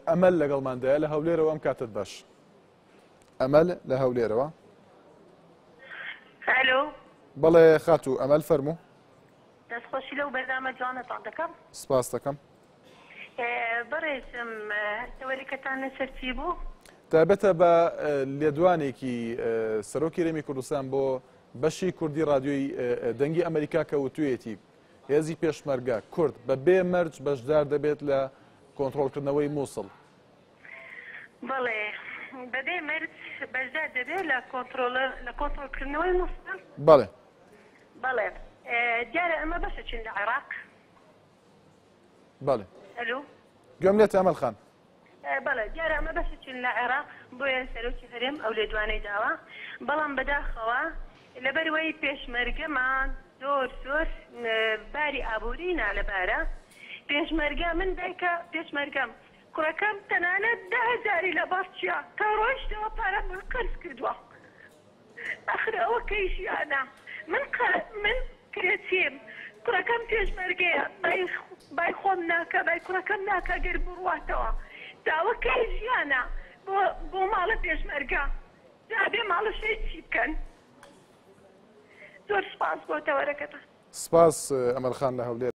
ئەمەل لەگەڵماندایە لە هەولێرەوە ئەم کاتت باش. ئەمەل لە هەولێرەوە. الو بەڵێ خاتوو ئەمەل فەرموو. دەستخۆشی لەو بەرنامە جوانتان دەکەم. سپاس دەکەم. بەڕێزم تەوەریکەتان لەسەر چی بوو؟ تایبەتە بە لێدوانێکی سەرۆکی هەرێمی کوردستان بۆ بەشی کوردی رادیۆی دەنگی ئەمریکا کە وتوویەتی هێزی پێشمەرگە کورد بە بێ مەرج بەشدار دەبێت لە کۆنتڕۆڵکردنەوەی مووسڵ. بەڵێ بەبێ مەرج بەشدار دەبێت لە کۆنتڕۆڵکردنەوەی مووسڵ؟ بەڵێ. بەڵێ دیارە ئەمە بەشەچین لە عێراق؟ بەڵێ. ئەلو گوێم لێت ئەمەل خان. بەڵێ دیارە ئەمە بەشەچین لە عێراق بۆیە سەرۆکی هەرێم ئەو لێدوانەی داوە، بەڵام بەداخەوە لەبەرەوەی پێشمەرگەمان زۆر باری ئابووری نالەبارە. پێشمەرگە من دایکە پێشمەرگەم کوڕەکەم تەنانەت 10,000 لە بەڕچیا تا ڕۆیشتەوە پارەمان قەرز کردووە. ئەخر ئەوە کەی ژیانە من کرێچیم کوڕەکەم پێشمەرگەیە بای خۆم ناکە بای کوڕەکەم ناکە گەر بڕواتەوە داوە کەی ژیانە بۆ ماڵە پێشمەرگە دابێ ماڵەشەی چی بکەن. زۆر سپاس بۆ تەوەرەکەتە. سپاس ئەمەل خان لە هەولێر.